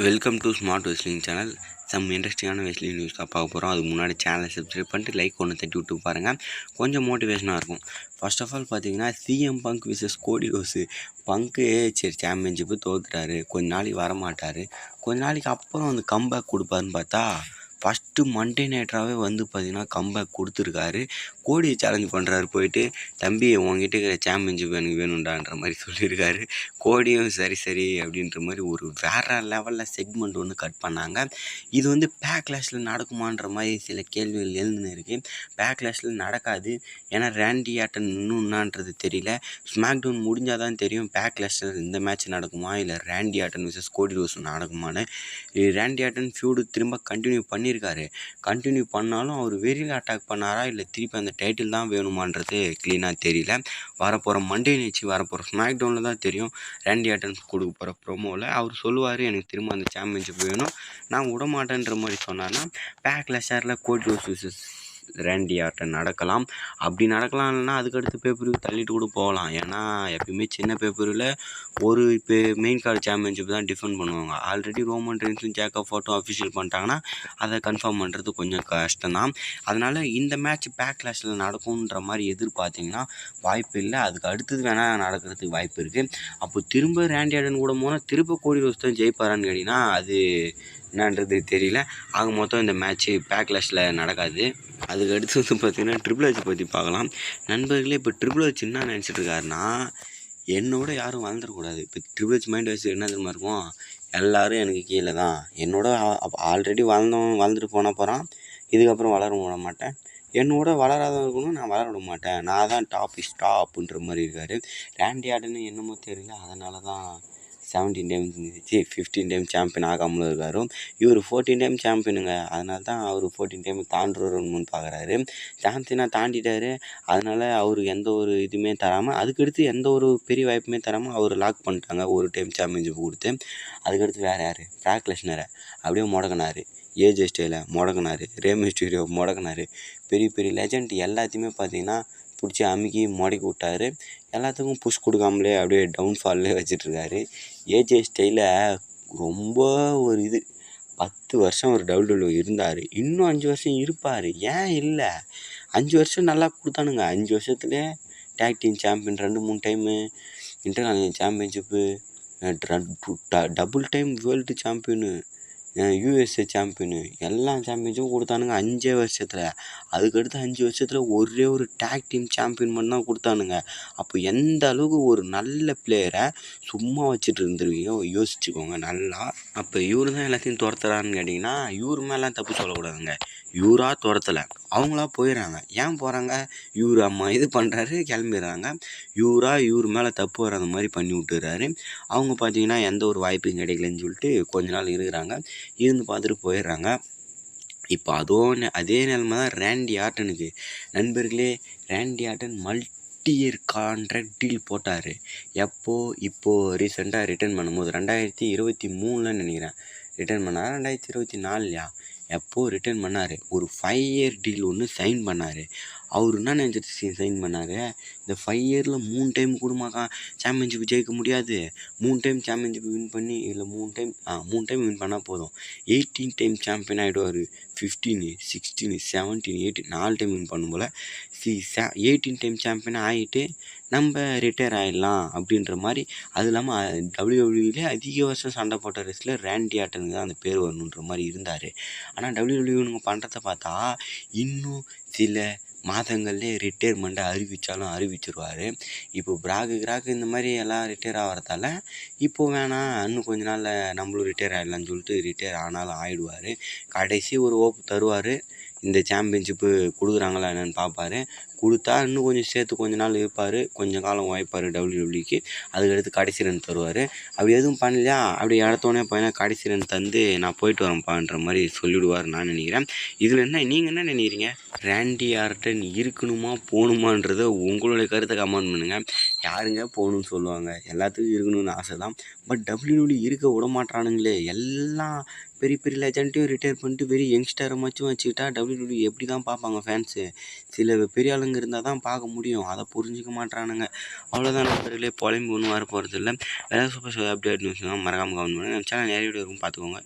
Welcome to smart wrestling channel. Some இன்ட்ரெஸ்டிங்கான wrestling news தான் பார்க்க போகிறோம். அதுக்கு முன்னாடி சேனலை சப்ஸ்கிரைப் பண்ணிட்டு லைக் ஒன்று தட்டி விட்டு பாருங்கள், கொஞ்சம் மோட்டிவேஷனாக இருக்கும். ஃபர்ஸ்ட் ஆஃப் ஆல் பார்த்தீங்கன்னா சிஎம் பங்க் விசஸ் கோடி ரோஸு. பங்க்கு சரி சாம்பியன்ஷிப்பு தோத்துட்டாரு, கொஞ்ச நாளைக்கு வரமாட்டார், கொஞ்ச நாளைக்கு அப்புறம் வந்து கம்பேக் கொடுப்பாருன்னு பார்த்தா ஃபஸ்ட்டு மண்டே நைட்டாகவே வந்து பார்த்திங்கன்னா கம்பேக் கொடுத்துருக்காரு. கோடியை சேலஞ்ச் பண்ணுறாரு, போயிட்டு தம்பி உங்ககிட்ட இருக்கிற சாம்பியன்ஷிப் எனக்கு வேணுண்டான்ற மாதிரி சொல்லியிருக்காரு. கோடியும் சரி சரி அப்படின்ற மாதிரி ஒரு வேறு லெவலில் செக்மெண்ட் ஒன்று கட் பண்ணாங்க. இது வந்து பேக்லாஷில் நடக்குமான்ற மாதிரி சில கேள்விகள் எழுந்துன்னு இருக்குது. பேக்லாஷில் நடக்காது, ஏன்னா ரேண்டி ஆட்டன் இன்னும் என்னான்றது தெரியல. ஸ்மாக் டவுன் முடிஞ்சால் தான் தெரியும் பேக்லாஷில் இந்த மேட்ச் நடக்குமா இல்லை ரேண்டி ஆட்டன் விசஸ் கோடி ரோஸ் நடக்குமான்னு. ரேண்டி ஆட்டன் ஃபியூடு திரும்ப கண்டினியூ பண்ணாலும் அவர் வெறியில் அட்டாக் பண்ணாரா இல்லை திருப்பி அந்த டைட்டில் தான் வேணுமான்றது க்ளீனாக தெரியல. வரப்போகிற மண்டே நிச்சு வரப்போகிற ஸ்மாக் டவுனில் தான் தெரியும். ரேண்டி ஆட்டன் கொடுக்க போகிற ப்ரோமோவில் அவர் சொல்லுவார், எனக்கு திரும்ப அந்த சாம்பியன்ஷிப் வேணும், நான் விடமாட்டேன்ற மாதிரி சொன்னார்னா பேக்லாஷில் கோடி ரோஸ் விசஸ் ரேண்டி ஆட்டன் நடக்கலாம். அப்படி நடக்கலாம், இல்லைனா அதுக்கடுத்து பேப்பருக்கு தள்ளிட்டு கூட போகலாம். ஏன்னா எப்பயுமே சின்ன பேப்பரில் ஒரு இப்போ மெயின் கார்டு சாம்பியன்ஷிப் தான் டிஃபெண்ட் பண்ணுவாங்க. ஆல்ரெடி ரோமன் ரெயின்ஸும் ஜேக்கப் ஃபோட்டோ அஃபிஷியல் பண்ணிட்டாங்கன்னா அதை கன்ஃபார்ம் பண்ணுறது கொஞ்சம் கஷ்டம்தான். அதனால் இந்த மேட்ச் பேக்லாஷில் நடக்கும்ன்ற மாதிரி எதிர்பார்த்திங்கன்னா வாய்ப்பு இல்லை. அதுக்கு அடுத்தது வேணால் நடக்கிறதுக்கு வாய்ப்பு இருக்குது. அப்போ திரும்ப ரேண்டி ஆட்டன் கூட போனால் திரும்ப கோடி ரோஸ் தான் ஜெயிப்பாரான்னு கேட்டிங்கன்னா அது என்னன்றது தெரியல. ஆக மொத்தம் இந்த மேட்ச்சு பேக்லாஷில் நடக்காது. அதுக்கு அடுத்து வந்து பார்த்திங்கன்னா ட்ரிபிள் ஹெச் பற்றி பார்க்கலாம். நண்பர்களே, இப்போ ட்ரிபிள் ஹெச் என்ன நினச்சிட்டு இருக்காருன்னா, என்னோட யாரும் வளர்ந்துடக்கூடாது. இப்போ ட்ரிபிள் ஹெச் மைண்ட் வயசு என்ன தெரியுமா இருக்கும், எல்லோரும் எனக்கு கீழே தான், என்னோட ஆல்ரெடி வளர்ந்துட்டு போன போகிறான், இதுக்கப்புறம் வளர விட மாட்டேன், என்னோட வளராத இருக்கணும், நான் வளர விட மாட்டேன், நான் தான் டாப்ன்ற மாதிரி இருக்கார். ரேண்டி ஆட்டன்னு என்னமோ தெரியல, அதனால தான் 17 டைம்ஸ் இருந்துச்சு 15 டைம் சாம்பியன் ஆகாமலும் இருக்கார். இவர் 14 டைம் சாம்பியனுங்க, அதனால தான் அவர் 14 டைம் தாண்டுறோன்னு பார்க்குறாரு. சாம்பியனாக தாண்டிட்டார், அதனால் அவருக்கு எந்த ஒரு இதுவுமே தராமல், அதுக்கடுத்து எந்த ஒரு பெரிய வாய்ப்புமே தராமல் அவர் லாக் பண்ணிட்டாங்க. ஒரு டைம் சாம்பியன்ஷிப் கொடுத்து அதுக்கடுத்து வேறு யார், பிராக் லெஸ்னரை அப்படியே முடக்கினார், ஏஜே ஸ்டைலை முடக்கினார், ரே மிஸ்டீரியோ முடக்கினார், பெரிய லெஜண்ட் எல்லாத்தையுமே பார்த்திங்கன்னா பிடிச்சி அமுக்கி முடக்கி விட்டார். எல்லாத்துக்கும் புஷ் கொடுக்காமலே அப்படியே டவுன்ஃபால்லே வச்சிட்ருக்காரு. ஏஜே ஸ்டைலில் ரொம்ப ஒரு 10 வருஷம் ஒரு WWE இருந்தார், இன்னும் 5 வருஷம் இருப்பார். ஏன் இல்லை, 5 வருஷம் நல்லா கொடுத்தானுங்க. 5 வருஷத்துலேயே tag team champion 2-3 time, international championship, double time world champion, USA champion, எல்லா சாம்பியன்ஷிப்பும் கொடுத்தானுங்க 5 வருஷத்தில். அதுக்கடுத்து 5 வருஷத்தில் ஒரே ஒரு டேக் டீம் சாம்பியன் மட்டும் தான் கொடுத்தானுங்க. அப்போ எந்த அளவுக்கு ஒரு நல்ல பிளேயரை சும்மா வச்சுட்டு இருந்துருவீங்க யோசிச்சுக்கோங்க நல்லா. அப்போ இவரு தான் எல்லாத்தையும் துரத்துறான்னு கேட்டிங்கன்னா இவர் மேலாம் தப்பு சொல்லக்கூடாதுங்க. இவராக துரத்தலை, அவங்களா போயிடறாங்க. ஏன் போகிறாங்க, இவர் அம்மா இது பண்ணுறாரு கிளம்பிடுறாங்க. இவர் மேலே தப்பு வராத மாதிரி பண்ணி விட்டுறாரு. அவங்க பார்த்தீங்கன்னா எந்த ஒரு வாய்ப்பும் கிடைக்கலன்னு சொல்லிட்டு கொஞ்ச நாள் இருக்கிறாங்க, இருந்து பார்த்துட்டு போயிடுறாங்க. இப்போ அதே நிலைமை தான் ரேண்டி ஆட்டனுக்கு. நண்பர்களே, ரேண்டி ஆட்டன் மல்டி இயர் கான்ட்ராக்ட் டீல் போட்டார். இப்போது ரீசெண்டாக ரிட்டர்ன் பண்ணும்போது 2023 நினைக்கிறேன் ரிட்டர்ன் பண்ணார், 2024 எப்போது ரிட்டர்ன் பண்ணார். ஒரு 5 இயர் டீல் ஒன்று சைன் பண்ணார். அவர் என்ன நினச்சிட்டு சைன் பண்ணார், இந்த 5 இயரில் 3 டைம் கூடமாக்கா சாம்பியன்ஷிப் ஜெயிக்க முடியாது, 3 டைம் சாம்பியன்ஷிப் வின் பண்ணி இல்லை 3 டைம் வின் பண்ணால் போதும், 18 டைம் சாம்பியன் ஆகிடுவார். 15, 16, 17, 18 4 டைம் வின் பண்ணும் போல் 18 டைம் சாம்பியன் ஆகிட்டு நம்ம ரிட்டையர் ஆகிடலாம் அப்படின்ற மாதிரி. அது இல்லாமல் WWE அதிக வருஷம் சண்டை போட்ட ரெஸ்லர் ரேண்டி ஆட்டனுக்கு தான் அந்த பேர் வரணுன்ற மாதிரி இருந்தார். ஆனால் WWE பண்ணுறத பார்த்தா இன்னும் சில மாதங்கள்லேயே ரிட்டையர்மெண்ட்டை அறிவிச்சிருவார். இப்போ கிராக்கு இந்த மாதிரி எல்லாம் ரிட்டையர் ஆகிறதால இப்போது வேணாம், இன்னும் கொஞ்ச நாளில் நம்மளும் ரிட்டையர் ஆகிடலான்னு சொல்லிட்டு ரிட்டையர் ஆனாலும் ஆகிடுவார். கடைசி ஒரு ஓப்பு தருவார், இந்த சாம்பியன்ஷிப்பு கொடுக்குறாங்களா என்னென்னு பார்ப்பார். கொடுத்தா இன்னும் கொஞ்சம் சேர்த்து கொஞ்ச நாள் இருப்பார், கொஞ்சம் காலம் வாய்ப்பார் WWEக்கு. அதுக்கடுத்து கடைசி ரன் தருவார். அப்படி எதுவும் பண்ணலையா, அப்படி இடத்தோடனே பையனா கடைசி ரன் தந்து நான் போயிட்டு வரேன்ப்பான்ற மாதிரி சொல்லிவிடுவார் நான் நினைக்கிறேன். இதில் நீங்கள் என்ன நினைக்கிறீங்க, ரேண்டி ஆர்டன் இருக்கணுமா போகணுமான்றதை உங்களுடைய கருத்தை கமெண்ட் பண்ணுங்கள். யாருங்க போகணுன்னு சொல்லுவாங்க, எல்லாத்துக்கும் இருக்கணும்னு ஆசை தான். பட் WWE இருக்க விட மாட்டானுங்களே. எல்லாம் பெரிய லெஜண்ட்டையும் ரிட்டையர் பண்ணிட்டு யங்ஸ்டரை வச்சுக்கிட்டா WWE எப்படி தான் பார்ப்பாங்க ஃபேன்ஸு? சில பெரிய ஆளுங்க இருந்தால் தான் பார்க்க முடியும். அதை புரிஞ்சிக்க மாட்றானுங்க. அவ்வளோதான் நண்பர்களே, புலம்பி ஒன்றும் வரப்போகிறதில்ல. வேறு சூப்பர் அப்டேட் நியூஸ்னால் மறக்காமல் கவனிக்கணும். நம்ம சேனல் நிறைய வீடியோ இருக்கும், பார்த்துக்கோங்க.